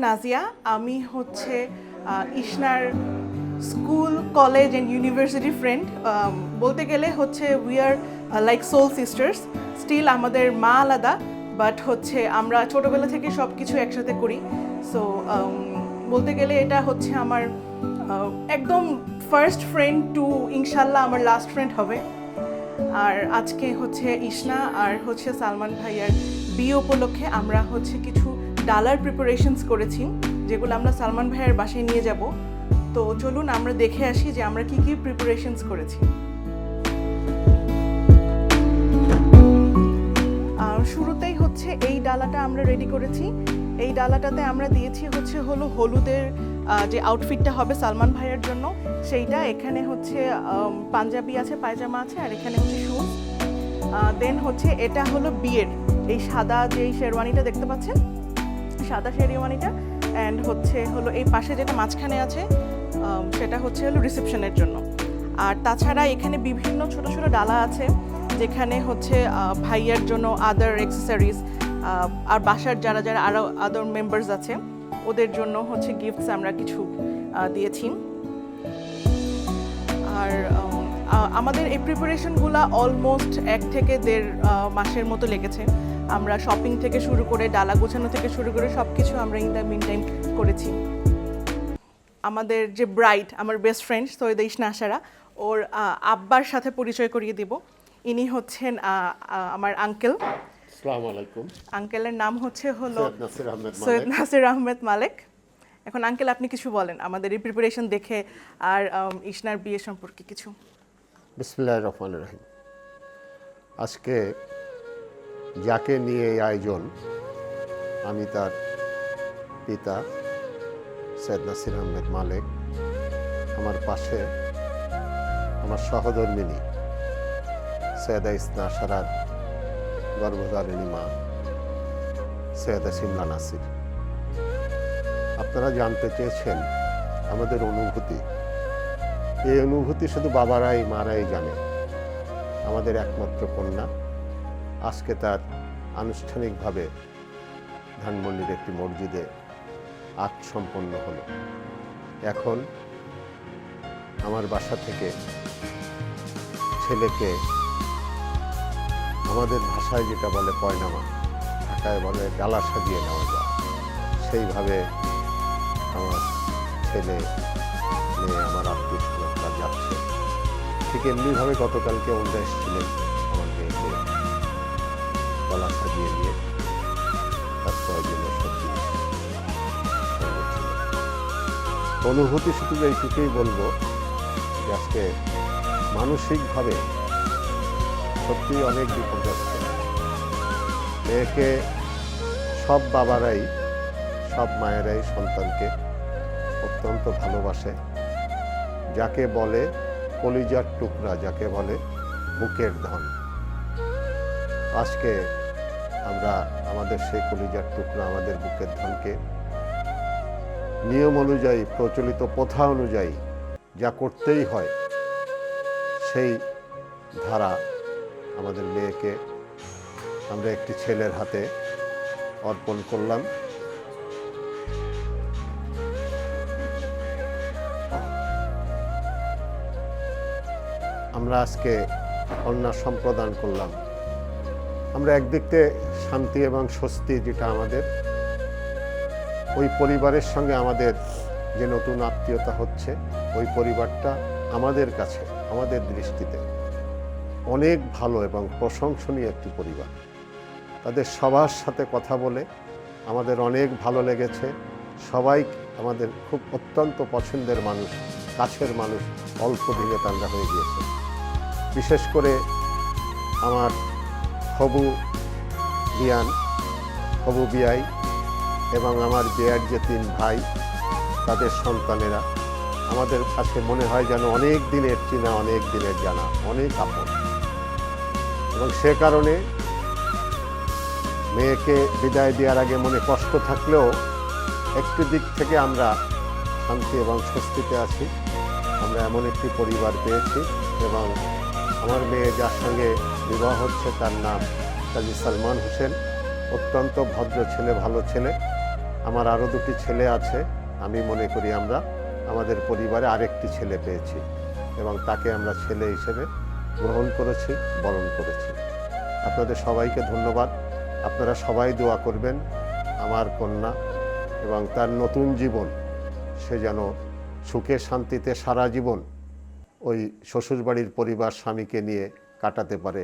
নাজিয়া। আমি হচ্ছে ইশনার school, college and university friend. বলতে গেলে হচ্ছে we are like soul sisters. Still আমাদের মা আলাদা, বাট হচ্ছে আমরা ছোটোবেলা থেকে সব কিছু একসাথে করি। সো বলতে গেলে এটা হচ্ছে আমার একদম ফার্স্ট ফ্রেন্ড টু ইনশাল্লাহ আমার লাস্ট ফ্রেন্ড হবে। আর আজকে হচ্ছে ইশনা আর হচ্ছে সালমান ভাইয়ার বিয়ে উপলক্ষে আমরা হচ্ছে কিছু ডালার প্রিপারেশনস করেছি, যেগুলো আমরা সালমান ভাইয়ার বাসায় নিয়ে যাব। তো চলুন আমরা দেখে আসি যে আমরা কি কি প্রিপারেশনস করেছি। শুরুতেই হচ্ছে এই ডালাটা আমরা রেডি করেছি। এই ডালাটাতে আমরা দিয়েছি হচ্ছে হলুদের যে আউটফিটটা হবে সালমান ভাইয়ের জন্য সেইটা। এখানে হচ্ছে পাঞ্জাবি আছে, পায়জামা আছে, আর এখানে হচ্ছে শুজ। দেন হচ্ছে এটা হলো বিয়ের এই সাদা যে শেরওয়ানিটা দেখতে পাচ্ছেন, সাদা শেরওয়ানিটা। অ্যান্ড হচ্ছে এই পাশে যেটা মাঝখানে আছে সেটা হচ্ছে রিসেপশনের জন্য। আর তাছাড়া এখানে বিভিন্ন ছোট ছোট ডালা আছে, যেখানে হচ্ছে ভাইয়ার জন্য আদার অ্যাক্সেসরিজ, আর বাসার যারা যারা আরও আদার মেম্বার্স আছে ওদের জন্য হচ্ছে গিফটস আমরা কিছু দিয়েছি। আর আমাদের এই প্রিপারেশনগুলো অলমোস্ট 1 থেকে 1.5 মাসের মতো লেগেছে। আমরা শপিং থেকে শুরু করে ডালা গোছানো থেকে শুরু করে সব কিছু আমরা ইন দ্য মিন টাইম করেছি। আমাদের যে ব্রাইড, আমার বেস্ট ফ্রেন্ড সৈয়দা ইশনা আশারা, ওর আব্বার সাথে পরিচয় করিয়ে দিব। ইনি হচ্ছেন আমার আঙ্কেল। আসসালামু আলাইকুম। আঙ্কেলের নাম হচ্ছে সৈয়দ নাসির আহমেদ মালেক। এখন আঙ্কেল আপনি কিছু বলেন আমাদের এই প্রিপারেশন দেখে আর ইশনার বিয়ে সম্পর্কে কিছু। বিসমিল্লাহির রহমানির রহিম। আজকে যাকে নিয়ে এই আয়োজন, আমি তার পিতা সৈয়দ নাসির আহমেদ মালেক, আমার পাশে আমার সহধর্মিনী সৈয়দা ইশনা আশারার গর্ভধারিণী মা সৈয়দা সিমলা নাসির। আপনারা জানতে চেয়েছেন আমাদের অনুভূতি। এই অনুভূতি শুধু বাবারাই মারাই জানে। আমাদের একমাত্র কন্যা আজকে তার আনুষ্ঠানিকভাবে ধানমন্ডির একটি মসজিদে আত সম্পন্ন হলো। এখন আমার বাসা থেকে ছেলেকে আমাদের ভাষায় যেটা বলে পয়নামা, ঢাকায় বলে ডালা সাজিয়ে নেওয়া যায়, সেইভাবে আমার ছেলে মেয়ে আমার আত্মীয় স্বজনরা যাচ্ছে। ঠিক এমনিভাবে গতকালকে ওনারা এসেছিলেন আমার মেয়েকে ডালা সাজিয়ে নিয়ে, তার প্রয়োজনীয় সত্যি অনুভূতি শুধু এইটুকুই বলবো যে আজকে মানসিকভাবে সত্যি অনেক বিপর্যস্ত। মেয়েকে সব বাবারাই, সব মায়েরাই সন্তানকে অত্যন্ত ভালোবাসে। যাকে বলে কলিজার টুকরা, যাকে বলে বুকের ধন। আজকে আমরা আমাদের সেই কলিজার টুকরা, আমাদের বুকের ধনকে নিয়ম অনুযায়ী, প্রচলিত প্রথা অনুযায়ী যা করতেই হয় সেই ধারা আমাদের মেয়েকে আমরা একটি ছেলের হাতে অর্পণ করলাম। আমরা আজকে কন্যা সম্প্রদান করলাম। আমরা একদিক থেকে শান্তি এবং স্বস্তি, যেটা আমাদের ওই পরিবারের সঙ্গে আমাদের যে নতুন আত্মীয়তা হচ্ছে, ওই পরিবারটা আমাদের কাছে, আমাদের দৃষ্টিতে অনেক ভালো এবং প্রশংসনীয় একটি পরিবার। তাদের সবার সাথে কথা বলে আমাদের অনেক ভালো লেগেছে। সবাই আমাদের খুব অত্যন্ত পছন্দের মানুষ, কাছের মানুষ, অল্প দিনে তারা হয়ে গিয়েছে। বিশেষ করে আমার হবু বিয়াই এবং আমার বিয়ার যে 3 ভাই, তাদের সন্তানেরা আমাদের কাছে মনে হয় যেন অনেক দিনের চেনা, অনেক দিনের জানা, অনেক আপন। এবং সে কারণে মেয়েকে বিদায় দেওয়ার আগে মনে কষ্ট থাকলেও একটি দিক থেকে আমরা শান্তি এবং স্বস্তিতে আছি। আমরা এমন একটি পরিবার পেয়েছি এবং আমার মেয়ে যার সঙ্গে বিবাহ হচ্ছে তার নাম কাজী সালমান হোসেন। অত্যন্ত ভদ্র ছেলে, ভালো ছেলে আমার আরও 2টি ছেলে আছে। আমি মনে করি আমরা আমাদের পরিবারে আরেকটি ছেলে পেয়েছি এবং তাকে আমরা ছেলে হিসেবে গ্রহণ করেছি, বরণ করেছি। আপনাদের সবাইকে ধন্যবাদ। আপনারা সবাই দোয়া করবেন আমার কন্যা এবং তার নতুন জীবন সে যেন সুখে শান্তিতে সারা জীবন ওই শ্বশুরবাড়ির পরিবার স্বামীকে নিয়ে কাটাতে পারে,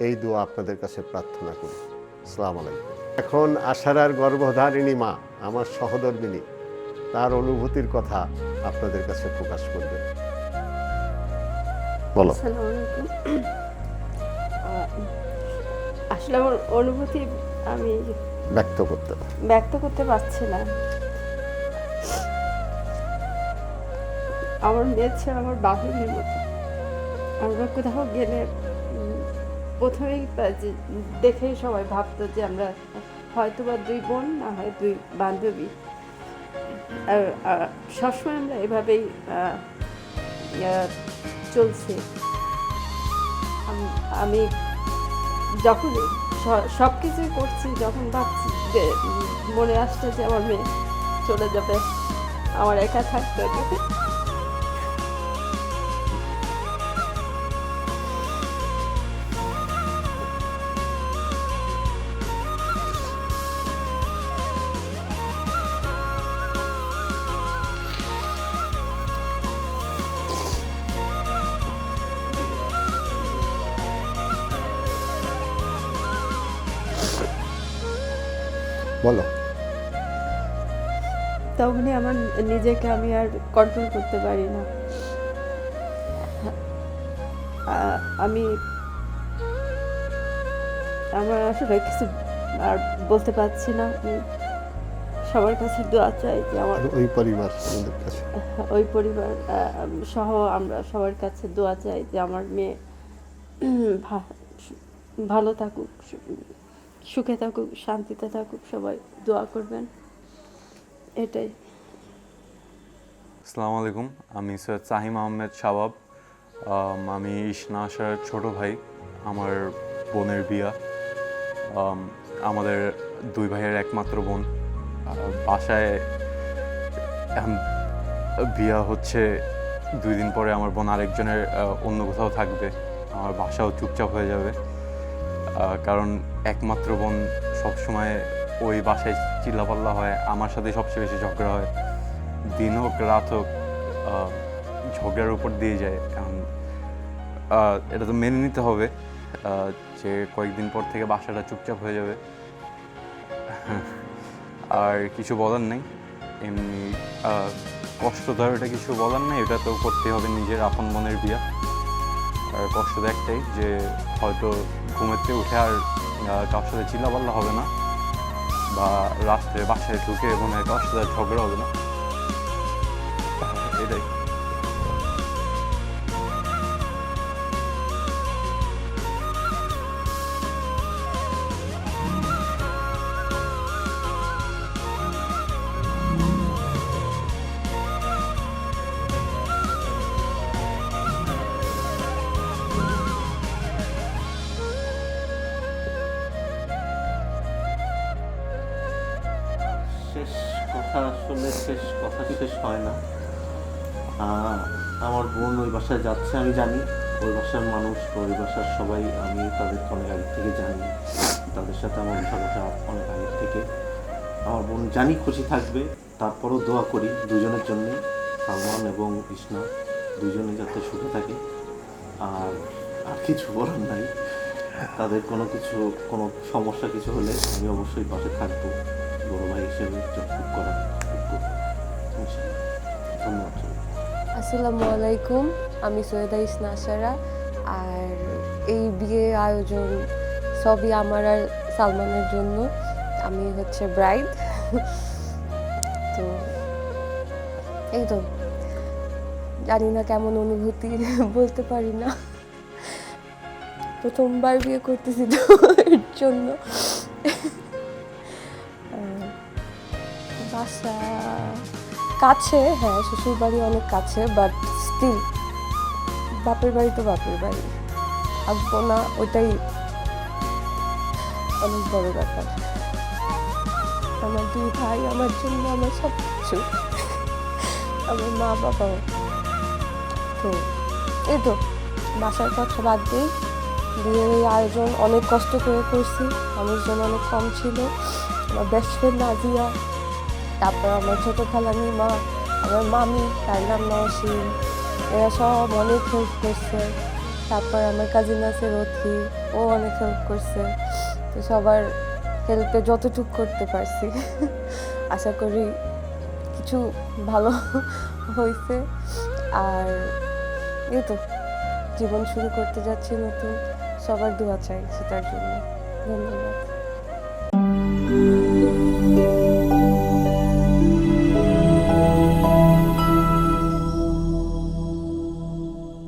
এই দোয়া আপনাদের কাছে প্রার্থনা করি। আসসালামু আলাইকুম। এখন আশারার গর্ভধারিণী মা আমার সহধর্মিণী, তার অনুভূতির কথা আপনাদের কাছে প্রকাশ করবেন। বলো। আসসালামু আলাইকুম। আসলে আমার অনুভূতি আমি ব্যক্ত করতে পারছি না। আমার মেয়ে ছিল আমার বাহিনীর মতো। আমরা কোথাও গেলে প্রথমেই দেখেই সবাই ভাবতো যে আমরা হয়তো বা 2 বোন, না হয় 2 বান্ধবী। আর সবসময় আমরা এভাবেই চলছে। আমি যখন সব কিছুই করছি, যখন ভাবছি যে মনে আসছে যে আমার মেয়ে চলে যাবে, আমার একা থাকতে হবে, বলো। তখনই আমার নিজেকে আমি আর কন্ট্রোল করতে পারি না। আমার আসলে কিছু আর বলতে পারছি না। সবার কাছে দোয়া চাই যে আমার ওই পরিবার সহ আমরা সবার কাছে দোয়া চাই যে আমার মেয়ে ভালো থাকুক, সুখে থাকুক, শান্তিতে থাকুক। সবাই দোয়া করবেন, এটাই। আসসালামু আলাইকুম। আমি সৈয়দ সাহিম আহমেদ শাবাব। আমি ইসনা আশার ছোট ভাই। আমার বোনের বিয়া। আমাদের 2 ভাইয়ের একমাত্র বোন। বাসায় বিয়া হচ্ছে, 2 দিন পরে আমার বোন আরেকজনের অন্য কোথাও থাকবে। আমার বাসাও চুপচাপ হয়ে যাবে, কারণ একমাত্র বোন সবসময় ওই বাসায় চিল্লাপাল্লা হয়। আমার সাথে সবচেয়ে বেশি ঝগড়া হয়, দিন হোক রাত হোক, ঝগড়ার উপর দিয়ে যায়। এটা তো মেনে নিতে হবে যে কয়েকদিন পর থেকে বাসাটা চুপচাপ হয়ে যাবে। আর কিছু বলার নেই, এমনি কষ্টদায়ক এটা কিছু বলার নেই, এটা তো করতে হবে, নিজের আপন বোনের বিয়া। আর কষ্ট তো একটাই যে হয়তো ঘুমেতে উঠে আর কারোর সাথে চিল্লাপাল্লা হবে না, বা রাত্রে বাসায় ঢুকে বোনের কারোর সাথে ঝগড়া হবে না, এটাই। শেষ কথা আসলে শেষ হয় না। আমার বোন ওই বাসায় যাচ্ছে, আমি জানি। ওই বাসার মানুষ, ওই বাসার সবাই, আমি তাদেরকে অনেক আগে থেকে জানি। তাদের সাথে আমার ভালোটা অনেক আগের থেকে। আমার বোন জানি খুশি থাকবে, তারপরও দোয়া করি দুজনের জন্যে, সালমান এবং ইসনা দুজনে যাতে সুখে থাকে। আর কিছু বলার নাই। তাদের কোনো সমস্যা কিছু হলে আমি অবশ্যই পাশে থাকবো, বড় ভাই হিসেবে যতটুকু করা ধন্যবাদ। আসসালামু আলাইকুম। আমি সৈয়দা ইসনা আশারা। আর এই বিয়ে আয়োজন সবই আমার আর সালমানের জন্য। আমি হচ্ছে ব্রাইড। তো এই তো, জানি না কেমন অনুভূতি, বলতে পারি না। প্রথমবার বিয়ে করতেছি তো এর জন্য। বাসা কাছে, হ্যাঁ, শ্বশুর বাড়ি অনেক কাছে, বাট স্টিল বাপের বাড়ি তো বাপের বাড়ি, আসবো না, ওইটাই অনেক বড় ব্যাপার। আমার 2 ভাই আমার জন্য আমার সব কিছু, আমার মা বাবাও। তো এই তো বাসার কথা বাদ দিই, বিয়ের এই আয়োজন অনেক কষ্ট করে করছি, মানুষজন অনেক কম ছিল। আমার বেস্ট ফ্রেন্ড নাজিয়া, তারপর আমার ছোটো খালামি মা, আমার মামি, তার নাম নওশিন, এরা সব অনেক হেল্প করছে। তারপর আমার কাজিন আছে রথি, ও অনেক হেল্প করছে। তো সবার হেল্পে যতটুকু করতে পারছি আশা করি কিছু ভালো হয়েছে। আর এই তো জীবন শুরু করতে যাচ্ছি নতুন, সবার দোয়া চাই সেটার জন্য। ধন্যবাদ।